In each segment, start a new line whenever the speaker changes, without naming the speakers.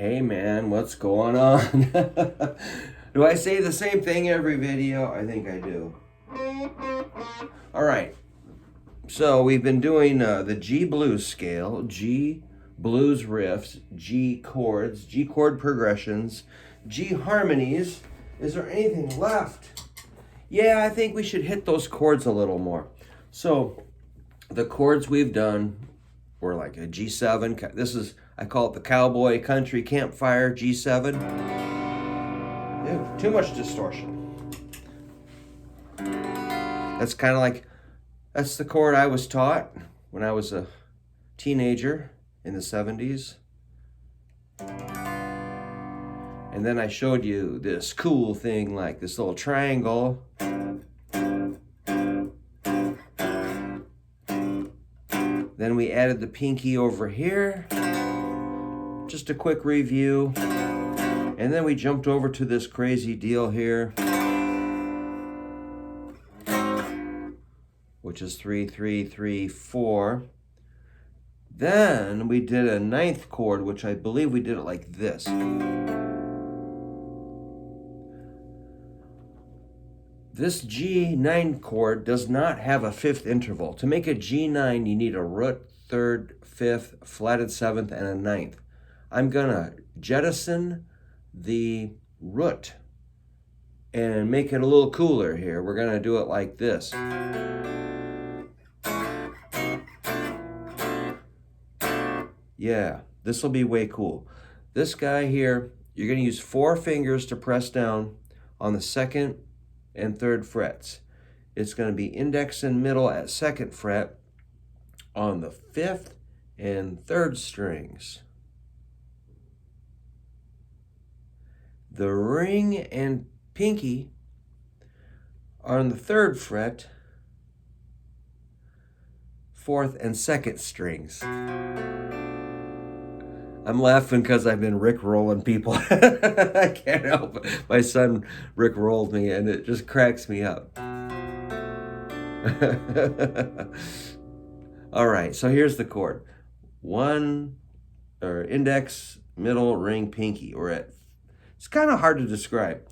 Hey man, what's going on? Do I say the same thing every video? I think I do. All right, so we've been doing the G blues scale, G blues riffs, G chords, G chord progressions, G harmonies. Is there anything left? Yeah, I think we should hit those chords a little more. So the chords we've done were like a G7. This is, I call it the cowboy country campfire G7. Ew, too much distortion. That's kind of like, that's the chord I was taught when I was a teenager in the 70s. And then I showed you this cool thing like this little triangle. Then we added the pinky over here. Just a quick review. And then we jumped over to this crazy deal here, which is 3, 3, 3, 4. Then we did a ninth chord, which I believe we did it like this. This G9 chord does not have a fifth interval. To make a G9, you need a root, third, fifth, flatted seventh, and a ninth. I'm gonna jettison the root and make it a little cooler here. We're gonna do it like this. Yeah, this will be way cool. This guy here, you're gonna use 4 fingers to press down on the second and third frets. It's going to be index and middle at second fret on the 5th and 3rd strings. The ring and pinky are on the 3rd fret, 4th and 2nd strings. I'm laughing because I've been Rick-rolling people. I can't help it. My son Rick-rolled me and it just cracks me up. All right, so here's the chord. Index, middle, ring, pinky. It's kind of hard to describe.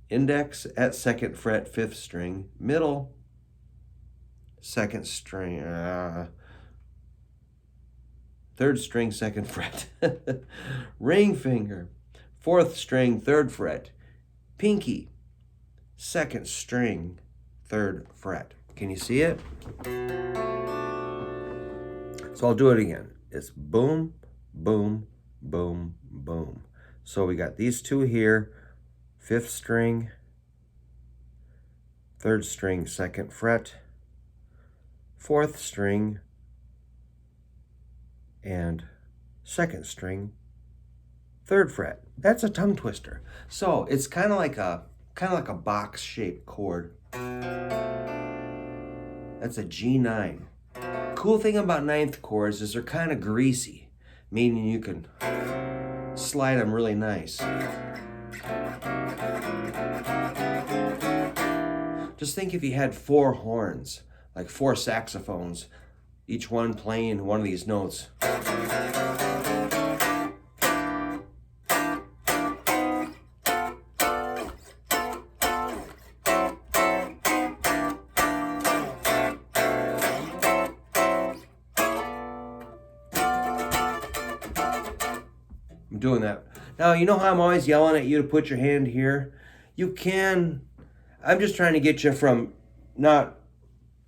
Index at 2nd fret, 5th string, middle, 2nd string, 3rd string, 2nd fret. Ring finger, 4th string, 3rd fret. Pinky, 2nd string, 3rd fret. Can you see it? So I'll do it again. It's boom, boom, boom, boom. So we got these two here, 5th string, 3rd string, 2nd fret, 4th string, and 2nd string, 3rd fret. That's a tongue twister. So it's kind of like a box-shaped chord. That's a G9. Cool thing about ninth chords is they're kind of greasy, meaning you can slide them really nice. Just think if you had 4 horns, like 4 saxophones, each one playing one of these notes. I'm doing that. Now, you know how I'm always yelling at you to put your hand here? You can. I'm just trying to get you from not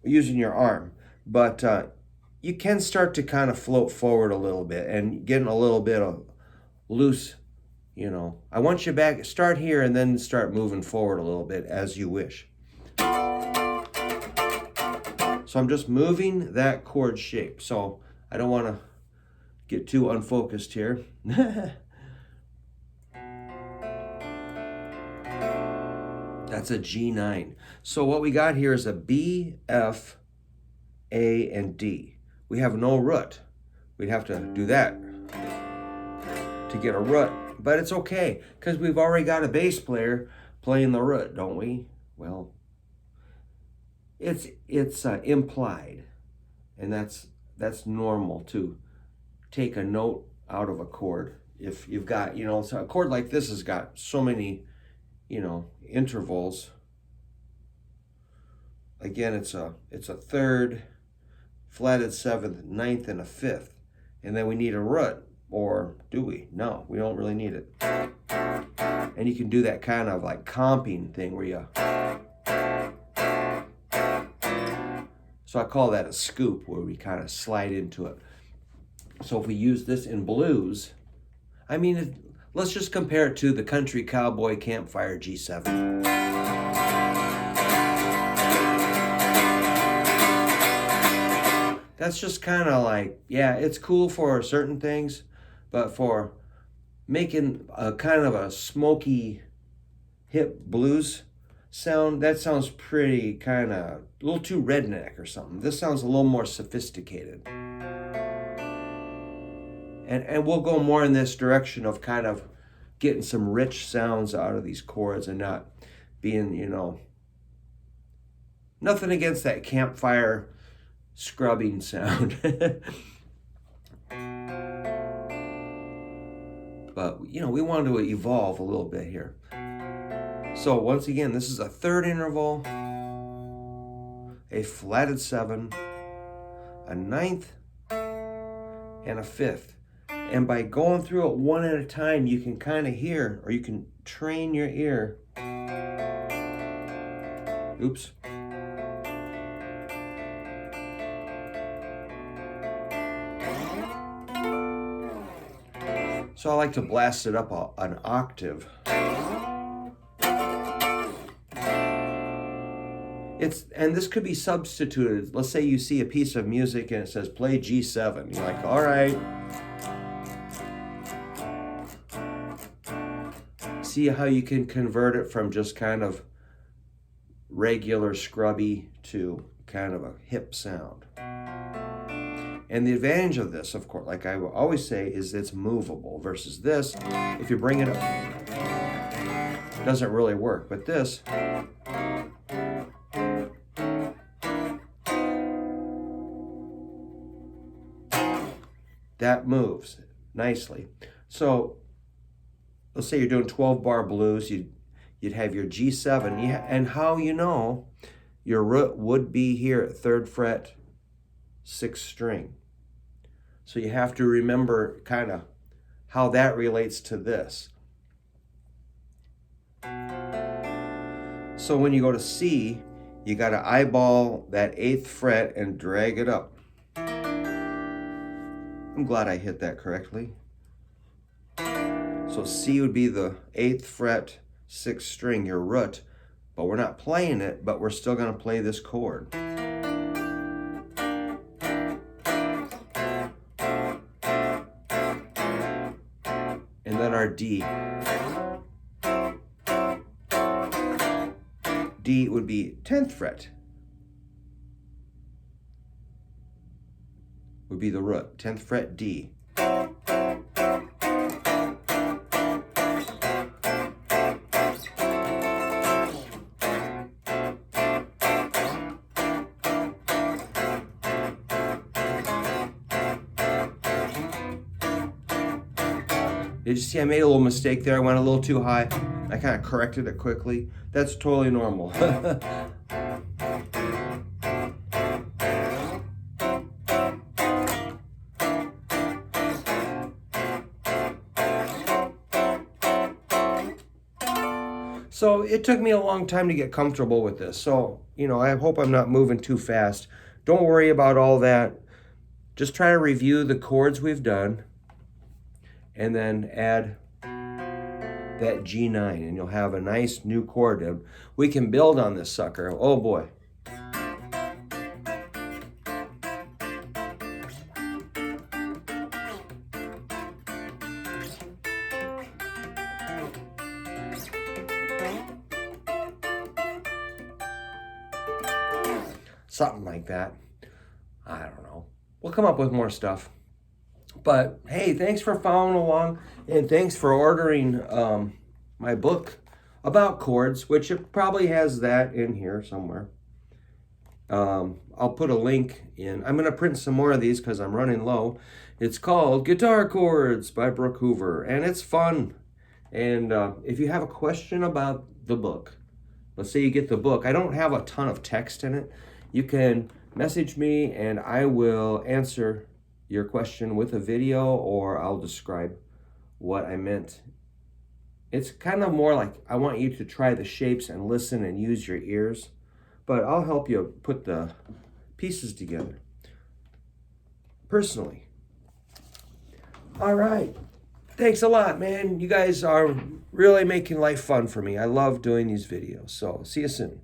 using your arm, but you can start to kind of float forward a little bit and getting a little bit of loose, you know. I want you back, start here and then start moving forward a little bit as you wish. So I'm just moving that chord shape. So I don't want to get too unfocused here. That's a G9. So what we got here is a B, F, A, and D. We have no root. We'd have to do that to get a root, but it's okay because we've already got a bass player playing the root, don't we? Well, it's implied, and that's normal to take a note out of a chord. if you've got, you know, so a chord like this has got so many, you know, intervals. Again, it's a third, flatted seventh, ninth, and a fifth. And then we need a root, or do we? No, we don't really need it. And you can do that kind of like comping thing where you, so I call that a scoop, where we kind of slide into it. So if we use this in blues, I mean, let's just compare it to the Country Cowboy Campfire G7. That's just kind of like, yeah, it's cool for certain things, but for making a kind of a smoky hip blues sound, that sounds pretty kind of a little too redneck or something. This sounds a little more sophisticated. And we'll go more in this direction of kind of getting some rich sounds out of these chords and not being, you know, nothing against that campfire scrubbing sound. But, you know, we want to evolve a little bit here. So once again, this is a third interval, a flatted seven, a ninth, and a fifth. And by going through it one at a time, you can kind of hear, or you can train your ear. Oops. So I like to blast it up an octave. And this could be substituted. Let's say you see a piece of music and it says play G7. You're like, all right. See how you can convert it from just kind of regular scrubby to kind of a hip sound. And the advantage of this, of course, like I will always say, is it's movable versus this. If you bring it up, it doesn't really work. But this, that moves nicely. So let's say you're doing 12-bar blues, you'd have your G7, and how you know your root would be here at 3rd fret, 6th string. So you have to remember kind of how that relates to this. So when you go to C, you got to eyeball that 8th fret and drag it up. I'm glad I hit that correctly. So C would be the 8th fret, 6th string, your root, but we're not playing it, but we're still going to play this chord. And then our D. D would be 10th fret. Would be the root, 10th fret D. Did you see I made a little mistake there? I went a little too high. I kind of corrected it quickly. That's totally normal. So it took me a long time to get comfortable with this. So, you know, I hope I'm not moving too fast. Don't worry about all that. Just try to review the chords we've done and then add that G9 and you'll have a nice new chord. And we can build on this sucker. Oh boy. Something like that. I don't know. We'll come up with more stuff. But hey, thanks for following along and thanks for ordering my book about chords, which it probably has that in here somewhere. I'll put a link in. I'm going to print some more of these because I'm running low. It's called Guitar Chords by Brook Hoover, and it's fun. And if you have a question about the book, let's say you get the book, I don't have a ton of text in it. You can message me and I will answer your question with a video, or I'll describe what I meant. It's kind of more like I want you to try the shapes and listen and use your ears, but I'll help you put the pieces together personally. All right. Thanks a lot, man. You guys are really making life fun for me. I love doing these videos. So see you soon.